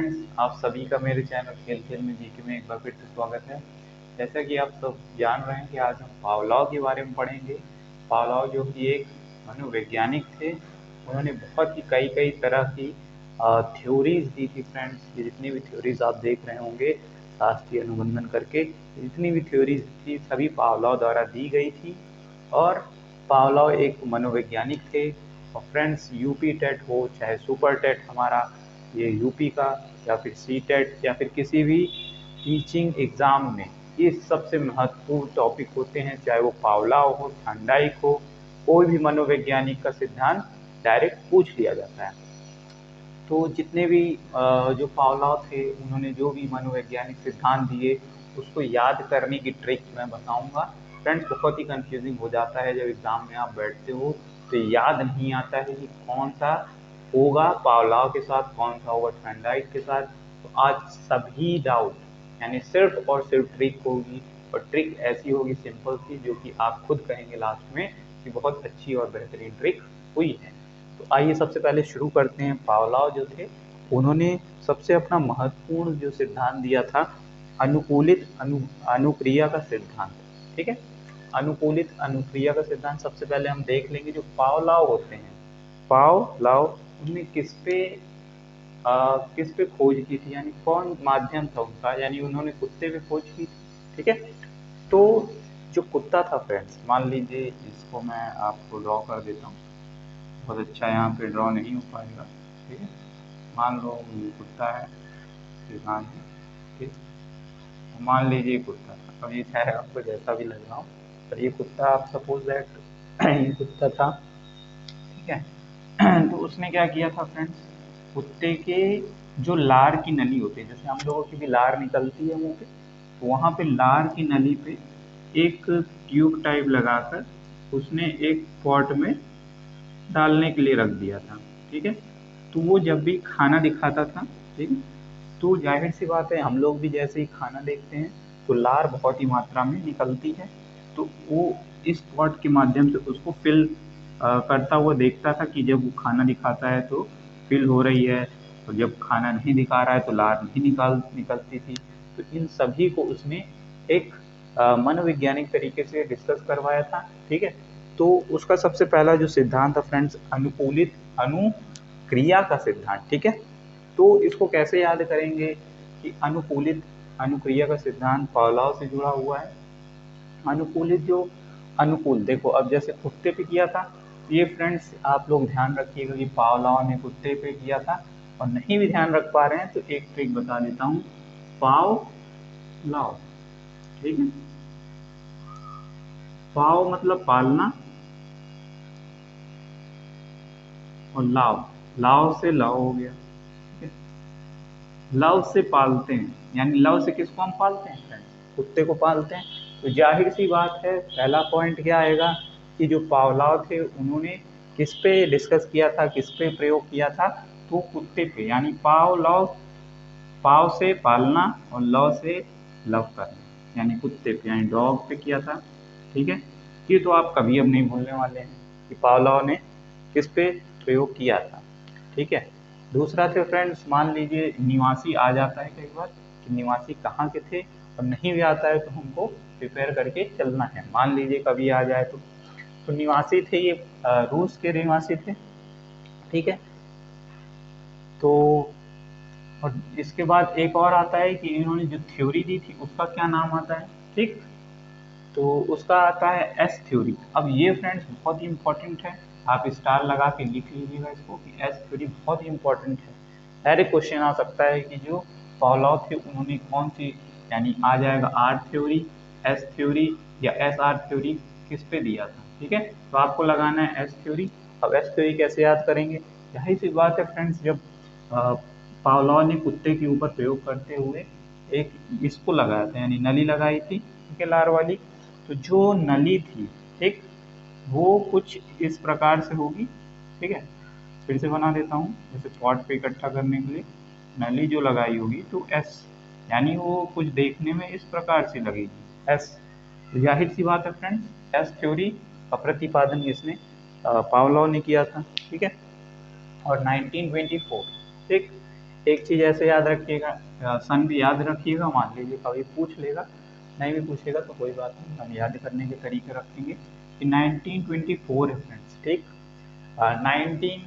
Friends, आप सभी का मेरे चैनल खेल खेल में जीके में एक बार फिर से स्वागत है। जैसा कि आप सब जान रहे हैं कि आज हम पावलोव के बारे में पढ़ेंगे। पावलोव जो कि एक मनोवैज्ञानिक थे, उन्होंने बहुत ही कई कई तरह की थ्योरीज दी थी फ्रेंड्स। ये जितनी भी थ्योरीज आप देख रहे होंगे शास्त्रीय अनुबंधन करके, जितनी भी थ्योरीज थी सभी पावलोव द्वारा दी गई थी। और पावलोव एक मनोवैज्ञानिक थे। और फ्रेंड्स, यूपी टेट हो चाहे सुपर टेट हमारा ये यूपी का, या फिर सी टेट, या फिर किसी भी टीचिंग एग्ज़ाम में ये सबसे महत्वपूर्ण टॉपिक होते हैं। चाहे वो पावलोव हो, थॉर्नडाइक हो, कोई भी मनोवैज्ञानिक का सिद्धांत डायरेक्ट पूछ लिया जाता है। तो जितने भी जो पावलोव थे, उन्होंने जो भी मनोवैज्ञानिक सिद्धांत दिए उसको याद करने की ट्रिक मैं बताऊंगा। फ्रेंड्स, बहुत ही कंफ्यूजिंग हो जाता है जब एग्ज़ाम में आप बैठते हो तो याद नहीं आता है कि कौन सा होगा पावलोव के साथ, कौन सा होगा थॉर्नडाइक के साथ। तो आज सभी डाउट यानी सिर्फ और सिर्फ ट्रिक होगी, और ट्रिक ऐसी होगी सिंपल सी, जो कि आप खुद कहेंगे लास्ट में कि बहुत अच्छी और बेहतरीन ट्रिक हुई है। तो आइए सबसे पहले शुरू करते हैं। पावलोव जो थे, उन्होंने सबसे अपना महत्वपूर्ण जो सिद्धांत दिया था, अनुकूलित अनुक्रिया का सिद्धांत। ठीक है, अनुकूलित अनुक्रिया का सिद्धांत सबसे पहले हम देख लेंगे। जो पावलोव होते हैं, पावलोव उन्होंने किस पे खोज की थी, यानी कौन माध्यम था उनका, यानी उन्होंने कुत्ते पे खोज की थी। ठीक है, तो जो कुत्ता था फ्रेंड्स, मान लीजिए इसको मैं आपको ड्रॉ कर देता हूँ। बहुत अच्छा यहाँ पे ड्रॉ नहीं हो पाएगा। ठीक है, मान लो ये कुत्ता है, किसान है। ठीक, तो मान लीजिए ये कुत्ता था। अब ये चाहे आपको जैसा भी लग रहा हो, पर ये कुत्ता आप सपोज दैट ये कुत्ता था। ठीक है, तो उसने क्या किया था फ्रेंड्स, कुत्ते के जो लार की नली होती है, जैसे हम लोगों की भी लार निकलती है मुंह पे, तो वहाँ पे लार की नली पे एक ट्यूब टाइप लगाकर उसने एक पॉट में डालने के लिए रख दिया था। ठीक है, तो वो जब भी खाना दिखाता था, ठीक है, तो जाहिर सी बात है हम लोग भी जैसे ही खाना देखते हैं तो लार बहुत ही मात्रा में निकलती है। तो वो इस पॉट के माध्यम से उसको फिल करता हुआ देखता था कि जब वो खाना दिखाता है तो फिल हो रही है, और जब खाना नहीं दिखा रहा है तो लार नहीं निकलती थी। तो इन सभी को उसने एक मनोवैज्ञानिक तरीके से डिस्कस करवाया था। ठीक है, तो उसका सबसे पहला जो सिद्धांत था फ्रेंड्स, अनुकूलित अनुक्रिया का सिद्धांत। ठीक है, तो इसको कैसे याद करेंगे कि अनुकूलित अनुक्रिया का सिद्धांत पावलोव से जुड़ा हुआ है। अनुकूलित जो अनुकूल, देखो अब जैसे कुत्ते पे किया था, ये फ्रेंड्स आप लोग ध्यान रखिएगा कि पावलोव ने कुत्ते पे किया था। और नहीं भी ध्यान रख पा रहे हैं तो एक ट्रिक बता देता हूँ, पावलोव। ठीक है, पाव मतलब पालना, और लाव, लाव से लव हो गया। ठीक है, लव से पालते हैं, यानी लव से किसको हम पालते हैं फ्रेंड्स, कुत्ते को पालते हैं। तो जाहिर सी बात है पहला पॉइंट क्या आएगा कि जो पावलोव थे उन्होंने किस पे डिस्कस किया था, किस पे प्रयोग किया था, तो कुत्ते पे, यानी पावलोव, पाव से पालना और लव से लव करना, यानी कुत्ते पे यानी डॉग पे किया था। ठीक है, ये तो आप कभी अब नहीं भूलने वाले हैं कि पावलोव ने किस पे प्रयोग किया था। ठीक है, दूसरा थे फ्रेंड्स, मान लीजिए निवासी आ जाता है कई बार कि निवासी कहाँ के थे, और नहीं भी आता है तो हमको प्रिपेयर करके चलना है। मान लीजिए कभी आ जाए तो निवासी थे ये रूस के निवासी थे। ठीक है, तो और इसके बाद एक और आता है कि इन्होंने जो थ्योरी दी थी उसका क्या नाम आता है। ठीक, तो उसका आता है एस थ्योरी। अब ये फ्रेंड्स बहुत ही इंपॉर्टेंट है, आप स्टार लगा के लिख लीजिएगा इसको कि एस थ्योरी बहुत ही इंपॉर्टेंट है। डायरेक्ट क्वेश्चन आ सकता है कि जो पावलोव थे उन्होंने कौन सी, यानी आ जाएगा आर थ्योरी, एस थ्योरी या एस आर थ्योरी, किस पे दिया था। ठीक है, तो आपको लगाना है एस थ्योरी। अब एस थ्योरी कैसे याद करेंगे, यही सी बात है फ्रेंड्स, जब पावलोव ने कुत्ते के ऊपर प्रयोग करते हुए एक इसको लगाया था, यानी नली लगाई थी के लार वाली। तो जो नली थी, ठीक, वो कुछ इस प्रकार से होगी। ठीक है, फिर से बना देता हूँ, जैसे पॉट पे इकट्ठा करने के लिए नली जो लगाई होगी तो एस, यानी वो कुछ देखने में इस प्रकार से लगेगी एस। तो जाहिर सी बात है फ्रेंड्स, एस थ्योरी का प्रतिपादन इसने पावलोव ने किया था। ठीक है, और 1924, ठीक, एक चीज ऐसे याद रखिएगा, सन भी याद रखिएगा, मान लीजिए कभी पूछ लेगा, नहीं भी पूछेगा तो कोई बात नहीं, हम याद करने के तरीके रखेंगे कि 1924 है फ्रेंड्स, ठीक। 19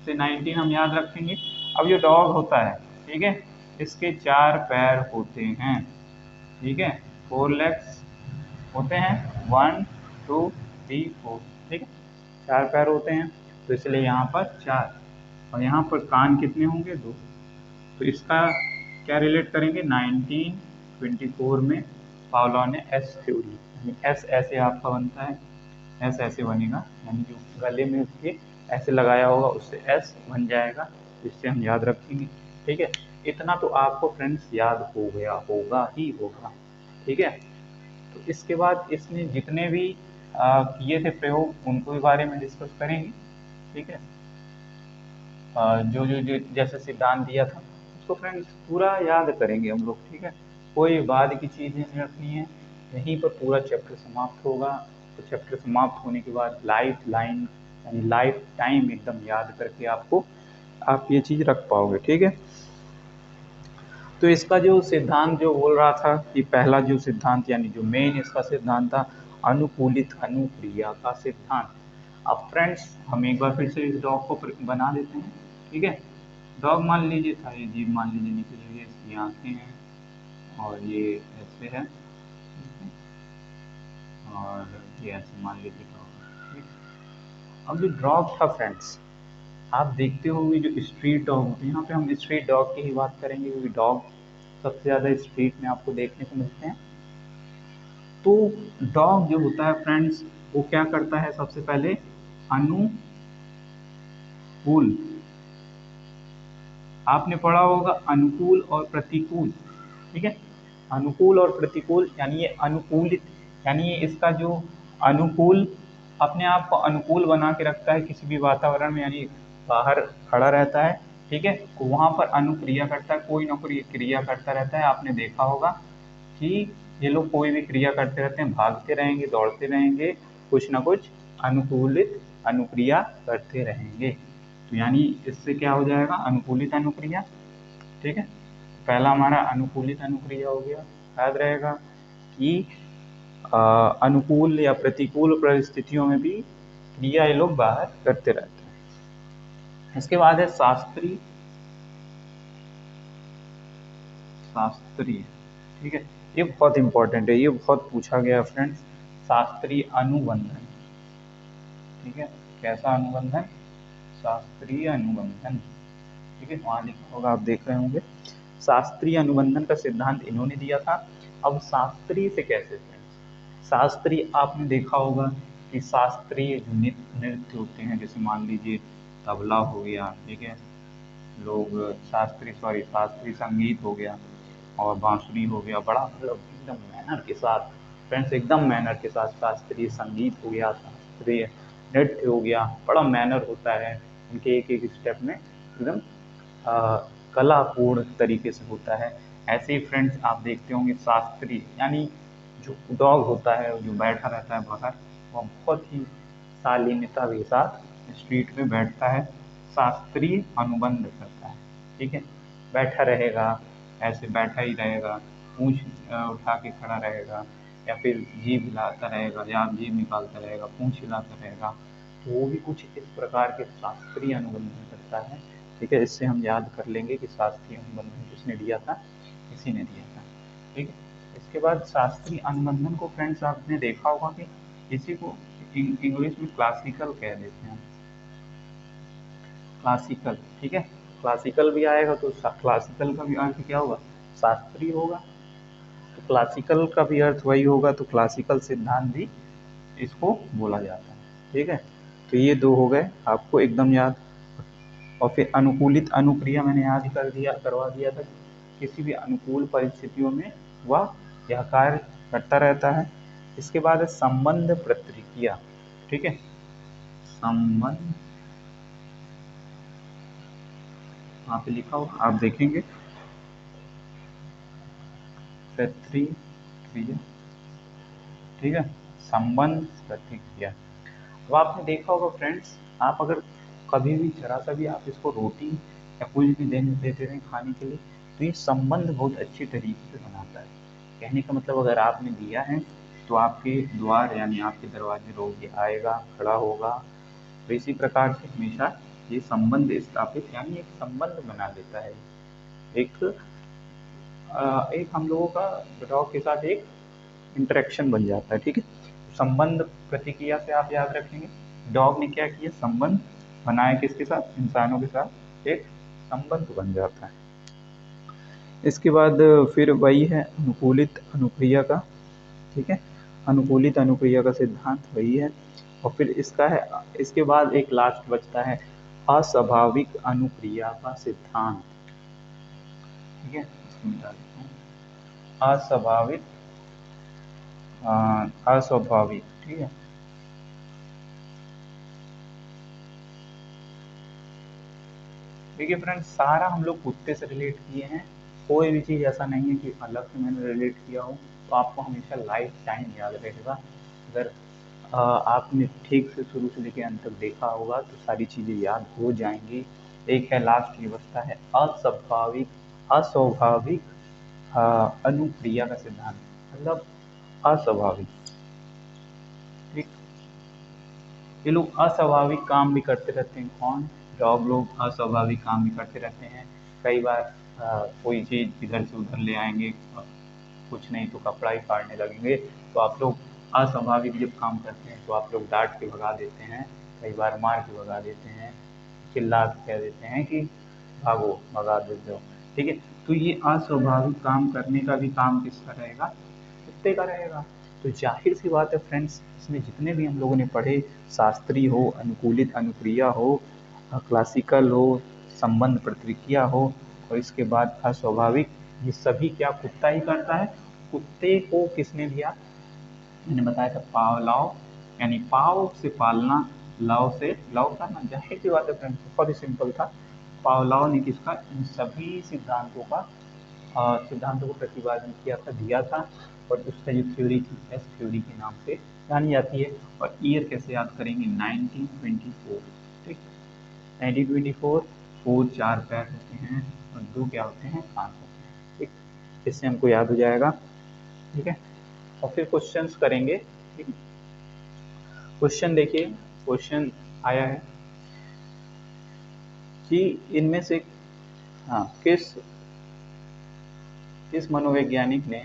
से 19 हम याद रखेंगे। अब जो डॉग होता है, ठीक है, इसके 4 पैर होते हैं, ठीक है, 4 लेग्स होते हैं, 1 2 3 4, ठीक है, 4 पैर होते हैं, तो इसलिए यहाँ पर 4, और यहाँ पर कान कितने होंगे, 2। तो इसका क्या रिलेट करेंगे, 1924 में पावलो ने एस थ्योरी, यानी एस ऐसे आपका बनता है, एस ऐसे बनेगा, यानी जो गले में उसके ऐसे लगाया होगा उससे एस बन जाएगा, इससे हम याद रखेंगे, ठीक है। इतना तो आपको फ्रेंड्स याद हो गया होगा ही होगा, ठीक है। तो इसके बाद इसने जितने भी किए थे प्रयोग उनको भी बारे में डिस्कस करेंगे, ठीक है। जो जैसे सिद्धांत दिया था उसको फ्रेंड्स पूरा याद करेंगे हम लोग, ठीक है। कोई बाद की चीज़ें नहीं रखनी है, यहीं पर पूरा चैप्टर समाप्त होगा। तो चैप्टर समाप्त होने के बाद लाइफ लाइन यानी लाइफ टाइम एकदम याद करके आपको आप ये चीज़ रख पाओगे, ठीक है। तो इसका जो सिद्धांत जो बोल रहा था कि पहला जो सिद्धांत यानी जो मेन इसका सिद्धांत था, अनुकूलित अनुक्रिया का सिद्धांत। अब फ्रेंड्स हम एक बार फिर से इस डॉग को बना देते हैं, ठीक है। डॉग मान लीजिए था, ये जीभ मान लीजिए निकली हुई है, इसकी आंखें हैं और ये ऐसे है, और ये ऐसे मान लीजिए डॉग, ठीक। अब जो डॉग था फ्रेंड्स, आप देखते होंगे जो स्ट्रीट डॉग होते हैं, यहाँ पे हम स्ट्रीट डॉग की ही बात करेंगे क्योंकि डॉग सबसे ज़्यादा स्ट्रीट में आपको देखने को मिलते हैं। तो डॉग जो होता है फ्रेंड्स, वो क्या करता है, सबसे पहले अनुकूल, आपने पढ़ा होगा अनुकूल और प्रतिकूल, ठीक है। अनुकूल और प्रतिकूल यानी ये अनुकूलित, यानी ये इसका जो अनुकूल अपने आप को अनुकूल बना के रखता है किसी भी वातावरण में, यानी बाहर खड़ा रहता है, ठीक है, तो वहाँ पर अनुक्रिया करता है, कोई ना कोई क्रिया करता रहता है। आपने देखा होगा कि ये लोग कोई भी क्रिया करते रहते हैं, भागते रहेंगे, दौड़ते रहेंगे, कुछ ना कुछ अनुकूलित अनुक्रिया करते रहेंगे। तो यानी इससे क्या हो जाएगा, अनुकूलित अनुक्रिया, ठीक है। पहला हमारा अनुकूलित अनुक्रिया हो गया, याद रहेगा कि अनुकूल या प्रतिकूल परिस्थितियों में भी क्रिया ये लोग बाहर करते रहते हैं। इसके बाद है शास्त्रीय, शास्त्रीय, ठीक है, ये बहुत इंपॉर्टेंट है, ये बहुत पूछा गया फ्रेंड्स। शास्त्रीय अनुबंधन, ठीक है, कैसा अनुबंधन, शास्त्रीय अनुबंधन, ठीक है, वहाँ लिखा होगा, आप देख रहे होंगे। शास्त्रीय अनुबंधन का सिद्धांत इन्होंने दिया था। अब शास्त्रीय से कैसे फ्रेंड्स, शास्त्रीय आपने देखा होगा कि शास्त्रीय जो नृत्य होते हैं, जैसे मान लीजिए तबला हो गया, ठीक है, लोग शास्त्रीय संगीत हो गया और बांसुरी हो गया, बड़ा मतलब एकदम मैनर के साथ फ्रेंड्स, एकदम मैनर के साथ शास्त्रीय संगीत हो गया, शास्त्रीय नृत्य हो गया, बड़ा मैनर होता है, उनके एक एक स्टेप में एकदम कलापूर्ण तरीके से होता है। ऐसे ही फ्रेंड्स आप देखते होंगे शास्त्रीय यानी जो डॉग होता है जो बैठा रहता है बाहर, वह बहुत ही शालीनता के साथ स्ट्रीट में बैठता है, शास्त्रीय अनुबंध करता है, ठीक है, बैठा रहेगा, ऐसे बैठा ही रहेगा, पूँछ उठा के खड़ा रहेगा, या फिर जीभ हिलाता रहेगा, या जीभ निकालता रहेगा, पूँछ हिलाता रहेगा, तो वो भी कुछ इस प्रकार के शास्त्रीय अनुबंधन करता है, ठीक है। इससे हम याद कर लेंगे कि शास्त्रीय अनुबंधन किसने दिया था, इसी ने दिया था, ठीक है। इसके बाद शास्त्रीय अनुबंधन को फ्रेंड्स आपने देखा होगा कि इसी को इंग्लिश में क्लासिकल कह देते हैं, क्लासिकल, ठीक है, क्लासिकल भी आएगा तो क्लासिकल का भी अर्थ क्या होगा, शास्त्रीय होगा, तो क्लासिकल का भी अर्थ वही होगा, तो क्लासिकल सिद्धांत भी इसको बोला जाता है, ठीक है। तो ये दो हो गए आपको एकदम याद। और फिर अनुकूलित अनुक्रिया मैंने याद करवा दिया था, किसी भी अनुकूल परिस्थितियों में वह यह कार्य करता रहता है। इसके बाद है संबंध प्रतिक्रिया, ठीक है, संबंध, वहाँ पे लिखा होगा, आप देखेंगे, प्रतिक्रिया, ठीक है, संबंध प्रतिक्रिया। अब आपने देखा होगा फ्रेंड्स, आप अगर कभी भी जरा सा भी आप इसको रोटी या कुछ भी देते हैं खाने के लिए, तो ये संबंध बहुत अच्छी तरीके से बनाता है। कहने का मतलब अगर आपने दिया है तो आपके द्वार यानी आपके दरवाजे रोज ये आएगा, खड़ा होगा। तो इसी प्रकार से हमेशा ये संबंध स्थापित यानी एक संबंध बना देता है। एक एक हम लोगों का डॉग के साथ एक इंटरेक्शन बन जाता है, ठीक है। संबंध प्रतिक्रिया से आप याद रखेंगे, डॉग ने क्या किया, संबंध बनाया किसके साथ, इंसानों के साथ एक संबंध बन जाता है। इसके बाद फिर वही है अनुकूलित अनुक्रिया का, ठीक है, अनुकूलित अनुक्रिया का सिद्धांत वही है। और फिर इसका है, इसके बाद एक लास्ट बचता है अस्वाभाविक अनुक्रिया का सिद्धांत, ठीक है। इसको मिटा देता हूँ। अस्वाभाविक अस्वाभाविक, ठीक है। देखिए फ्रेंड्स, सारा हम लोग कुत्ते से रिलेट किए हैं, कोई भी चीज़ ऐसा नहीं है कि अलग से मैंने रिलेट किया हो। तो आपको हमेशा लाइफ टाइम याद रहेगा। अगर आपने ठीक से शुरू से लेकर अंत तक देखा होगा तो सारी चीज़ें याद हो जाएंगी। एक है लास्ट, ये बचता है अस्वाभाविक अस्वाभाविक अनुक्रिया का सिद्धांत, मतलब अस्वाभाविक, ठीक। ये लोग अस्वाभाविक काम भी करते रहते हैं। कौन, डॉग लोग अस्वाभाविक काम भी करते रहते हैं। कई बार कोई चीज़ इधर से उधर ले आएंगे, कुछ नहीं तो कपड़ा ही फाड़ने लगेंगे। तो आप लोग अस्वाभाविक जब काम करते हैं तो आप लोग डांट के भगा देते हैं, कई बार मार के भगा देते हैं, चिल्ला के कह देते हैं कि भागो, भगा देते हो, ठीक है। तो ये अस्वाभाविक काम करने का भी काम किसका रहेगा, कुत्ते का रहेगा। तो जाहिर सी बात है फ्रेंड्स, इसमें जितने भी हम लोगों ने पढ़े, शास्त्रीय हो, अनुकूलित अनुक्रिया हो, क्लासिकल हो, संबंध प्रतिक्रिया हो, और इसके बाद अस्वाभाविक, ये सभी क्या कुत्ता ही करता है। कुत्ते को किसने दिया, मैंने बताया था पावलाव, यानी पाव से पालना, लाव से लव करना। जाहिर सी बात है फ्रेंड्स, बहुत ही सिंपल था। पावलाव ने किसका, इन सभी सिद्धांतों का सिद्धांतों को प्रतिपादन किया था, दिया था। और उसका जो थ्योरी थी, एस थ्योरी के नाम से जानी जाती है। और ईयर कैसे याद करेंगे, 1924, ठीक। 1924, 4 4 पैर होते हैं और 2 क्या होते हैं, कान होते हैं, ठीक। इससे हमको याद हो जाएगा, ठीक है। और फिर क्वेश्चंस करेंगे, ठीक है। क्वेश्चन देखिए, क्वेश्चन आया है कि इनमें से हाँ किस मनोवैज्ञानिक ने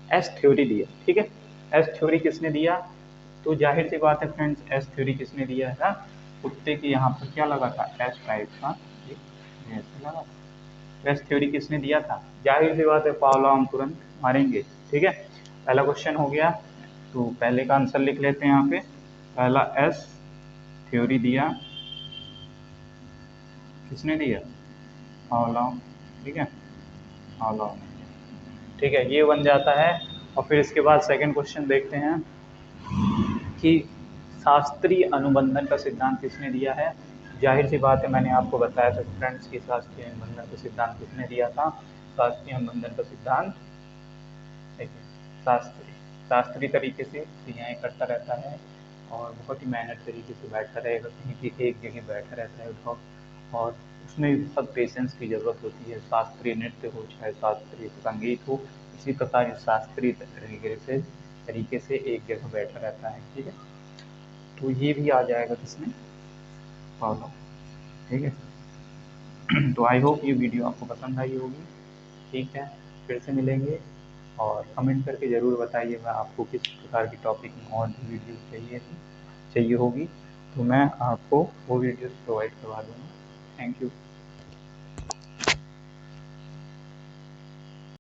एस थ्योरी दिया, ठीक है। एस थ्योरी किसने दिया, तो जाहिर सी बात है फ्रेंड्स, एस थ्योरी किसने दिया था, कुत्ते के यहाँ पर क्या लगा था, एस टाइप का ऐसे लगा था। एस थ्योरी किसने दिया था, जाहिर सी बात है पावलोव, हम तुरंत मारेंगे, ठीक है। पहला क्वेश्चन हो गया, तो पहले का आंसर लिख लेते हैं यहाँ पे। पहला एस थ्योरी दिया, किसने दिया, पावलोव, ठीक है, पावलोव, ठीक है, ये बन जाता है। और फिर इसके बाद सेकंड क्वेश्चन देखते हैं कि शास्त्रीय अनुबंधन का सिद्धांत किसने दिया है। जाहिर सी बात है, मैंने आपको बताया था फ्रेंड्स कि शास्त्रीय अनुबंधन का सिद्धांत किसने दिया था। शास्त्रीय अनुबंधन का सिद्धांत, देखिए, शास्त्रीय तरीके से क्रियाएं करता रहता है और बहुत ही मेहनत तरीके से बैठा रहेगा, कहीं भी एक जगह बैठा रहता है डॉग। और उसमें भी बहुत पेशेंस की ज़रूरत होती है, शास्त्रीय नृत्य हो चाहे शास्त्रीय संगीत हो, इसी प्रकार शास्त्रीय तरीके से एक जगह बैठा रहता है, ठीक है। तो ये भी आ जाएगा किसमें, फॉलो, ठीक है। तो आई होप ये वीडियो आपको पसंद आई होगी, ठीक है। फिर से मिलेंगे, और कमेंट करके ज़रूर बताइएगा आपको किस प्रकार की टॉपिक में और भी वीडियो चाहिए होगी, तो मैं आपको वो वीडियोस प्रोवाइड करवा दूँगा। Thank you.